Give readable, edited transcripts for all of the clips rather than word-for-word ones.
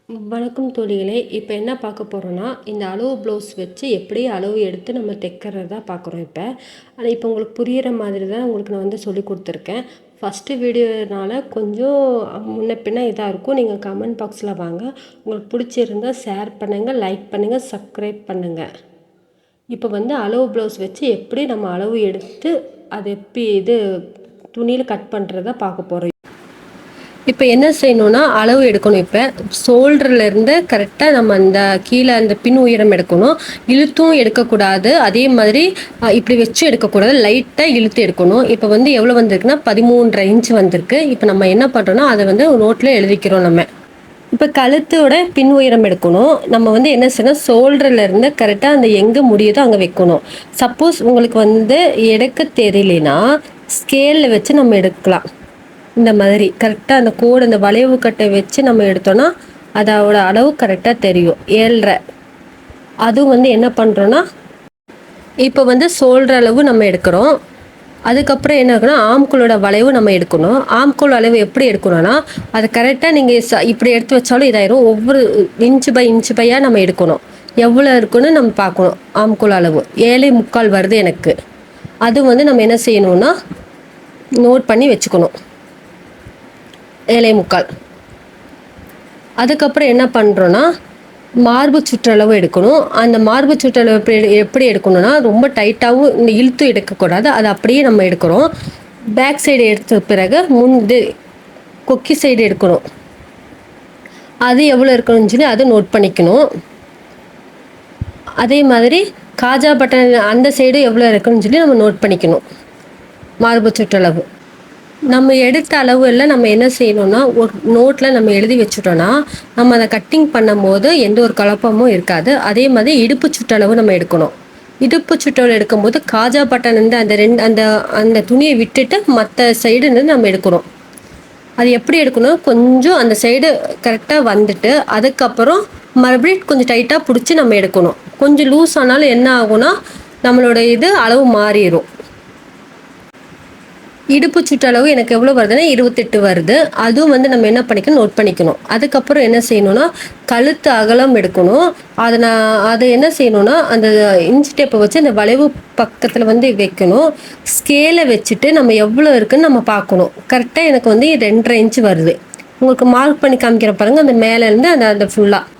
வணக்கம் தோழிகளே! இப்போ என்ன பார்க்க போறோம்னா, இந்த அளவு ப்ளவுஸ் வச்சு எப்படி அளவு எடுத்து நம்ம தைக்கிறது தான் பார்க்குறோம் இப்ப. ஆனா இப்போ உங்களுக்கு புரியிற மாதிரி தான் உங்களுக்கு நான் வந்து சொல்லிக் குடுத்துருக்கேன். ஃபஸ்ட்டு வீடியோனால கொஞ்சம் முன்ன பின்ன இதா இருக்கும். நீங்க கமெண்ட் பாக்ஸ்ல வாங்க. உங்களுக்கு பிடிச்சிருந்தா ஷேர் பண்ணுங்க, லைக் பண்ணுங்க, சப்ஸ்கிரைப் பண்ணுங்க. இப்போ வந்து அளவு ப்ளவுஸ் வச்சு எப்படி நம்ம அளவு எடுத்து அது எப்படி துணியில கட் பண்ணுறத பார்க்க போறோம். இப்போ என்ன செய்யணும்னா, அளவு எடுக்கணும். இப்போ ஷோல்டர்லேருந்து கரெக்டாக நம்ம அந்த கீழே அந்த பின் உயரம் எடுக்கணும். இழுத்தும் எடுக்கக்கூடாது. அதே மாதிரி இப்படி வச்சு எடுக்கக்கூடாது. லைட்டாக இழுத்து எடுக்கணும். இப்போ வந்து எவ்வளோ வந்திருக்குன்னா 13.5 இன்ச் வந்திருக்கு. இப்போ நம்ம என்ன பண்ணுறோம்னா, அதை வந்து நோட்டில் எழுதிக்கிறோம் நம்ம. இப்போ கழுத்தோட பின் உயரம் எடுக்கணும். நம்ம வந்து என்ன செய்யணும், ஷோல்டர்லேருந்து கரெக்டாக அந்த எங்கே முடியுதோ அங்கே வைக்கணும். சப்போஸ் உங்களுக்கு வந்து எடுக்க தெரியலனா ஸ்கேலில் வச்சு நம்ம எடுக்கலாம். இந்த மாதிரி கரெக்டாக அந்த கோடு அந்த வளைவு கட்டை வச்சு நம்ம எடுத்தோன்னா அதோட அளவு கரெக்டாக தெரியும். 7.5 அதுவும் வந்து என்ன பண்ணுறோன்னா, இப்போ வந்து ஷோல்டர் அளவு நம்ம எடுக்கிறோம். அதுக்கப்புறம் என்ன இருக்குன்னா, ஆம்கோலோட வளைவு நம்ம எடுக்கணும். ஆம்கோல் அளவு எப்படி எடுக்கணும்னா, அது கரெக்டாக நீங்கள் இப்படி எடுத்து வச்சாலும் இதாயிரும். ஒவ்வொரு இன்ச்சு பையாக நம்ம எடுக்கணும். எவ்வளோ இருக்குன்னு நம்ம பார்க்கணும். ஆம்கோல் அளவு 7.75 வருது எனக்கு. அது வந்து நம்ம என்ன செய்யணும்னா, நோட் பண்ணி வச்சுக்கணும். 7.75. அதுக்கப்புறம் என்ன பண்ணுறோன்னா, மார்பு சுற்றளவு எடுக்கணும். அந்த மார்பு சுற்றளவு எப்படி எடுக்கணும்னா, ரொம்ப டைட்டாகவும் இந்த இழுத்து எடுக்கக்கூடாது. அது அப்படியே நம்ம எடுக்கிறோம். பேக் சைடு எடுத்த பிறகு கொக்கி சைடு எடுக்கணும். அது எவ்வளோ இருக்கணும்னு சொல்லி அதை நோட் பண்ணிக்கணும். அதே மாதிரி காஜா பட்டன் அந்த சைடு எவ்வளோ இருக்குன்னு சொல்லி நம்ம நோட் பண்ணிக்கணும். மார்பு சுற்றளவு நம்ம எடுத்த அளவு எல்லாம் நம்ம என்ன செய்யணும்னா, ஒரு நோட்டில் நம்ம எழுதி வச்சுட்டோன்னா, நம்ம அதை கட்டிங் பண்ணும்போது எந்த ஒரு குழப்பமும் இருக்காது. அதே மாதிரி இடுப்பு சுற்றளவு நம்ம எடுக்கணும். இடுப்பு சுற்றளவு எடுக்கும்போது காஜா பட்டன் வந்து அந்த துணியை விட்டுட்டு மற்ற சைடு நம்ம எடுக்கணும். அது எப்படி எடுக்கணும், கொஞ்சம் அந்த சைடு கரெக்டாக வந்துட்டு அதுக்கப்புறம் மறுபடியும் கொஞ்சம் டைட்டாக பிடிச்சி நம்ம எடுக்கணும். கொஞ்சம் லூஸ் ஆனாலும் என்ன ஆகும்னா, நம்மளோட அளவு மாறிடும். இடுப்பு சுற்றளவு எனக்கு எவ்வளோ வருதுன்னா 28 வருது. அதுவும் வந்து நம்ம என்ன பண்ணிக்கணும், நோட் பண்ணிக்கணும். அதுக்கப்புறம் என்ன செய்யணும்னா, கழுத்து அகலம் எடுக்கணும். அதை என்ன செய்யணும்னா, அந்த இன்ச் டேப்பை வச்சு அந்த வளைவு பக்கத்தில் வந்து வைக்கணும். ஸ்கேலை வச்சுட்டு நம்ம எவ்வளோ இருக்குன்னு நம்ம பார்க்கணும். கரெக்டாக எனக்கு வந்து 2.5 இன்ச் வருது. உங்களுக்கு மார்க் பண்ணி காமிக்கிற பாருங்க, அந்த மேலேருந்து அந்த ஃபுல்லாக.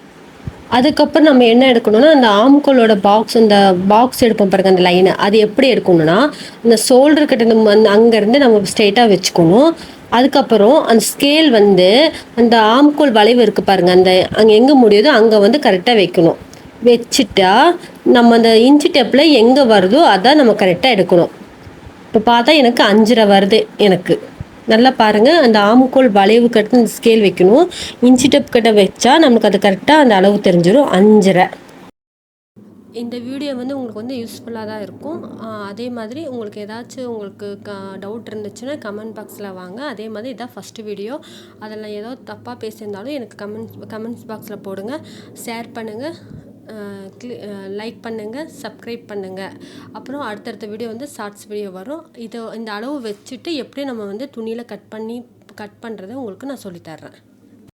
அதுக்கப்புறம் நம்ம என்ன எடுக்கணும்னா, அந்த ஆம்கோலோட இந்த பாக்ஸ் எடுப்போம் பாருங்க, அந்த லைனை அது எப்படி எடுக்கணும்னா, இந்த ஷோல்டர் கிட்ட நம்ம அங்கேருந்து நம்ம ஸ்ட்ரெயிட்டாக வச்சுக்கணும். அதுக்கப்புறம் அந்த ஸ்கேல் வந்து அந்த ஆம்கோல் வளைவு இருக்குது பாருங்க, அங்கே எங்கே முடியுதோ அங்கே வந்து கரெக்டாக வைக்கணும். வச்சுட்டா நம்ம அந்த இன்ச்சு டேப்பில் எங்கே வருதோ அதான் நம்ம கரெக்டாக எடுக்கணும். இப்போ பார்த்தா எனக்கு 5.5 வருது எனக்கு. நல்லா பாருங்கள், அந்த ஆம்கோல் வளைவு கட்டு இந்த ஸ்கேல் வைக்கணும். இன்ச்சி டேப் கிட்ட வச்சா நமக்கு அது கரெக்டாக அந்த அளவு தெரிஞ்சிடும். 5.5. இந்த வீடியோ வந்து உங்களுக்கு வந்து யூஸ்ஃபுல்லாக தான் இருக்கும். அதே மாதிரி உங்களுக்கு ஏதாச்சும் உங்களுக்கு டவுட் இருந்துச்சுன்னா கமெண்ட் பாக்ஸில் வாங்க. அதே மாதிரி இதான் ஃபஸ்ட்டு வீடியோ. அதில் ஏதோ தப்பாக பேசியிருந்தாலும் எனக்கு கமெண்ட்ஸ் பாக்ஸில் போடுங்க. ஷேர் பண்ணுங்கள், லைக் பண்ணுங்கள், சப்ஸ்கிரைப் பண்ணுங்கள். அப்புறம் அடுத்தடுத்த வீடியோ வந்து ஷார்ட்ஸ் வீடியோ வரும். இந்த அளவு வச்சுட்டு எப்படி நம்ம வந்து துணியில் கட் பண்ணுறதை உங்களுக்கு நான் சொல்லித்தர்றேன்.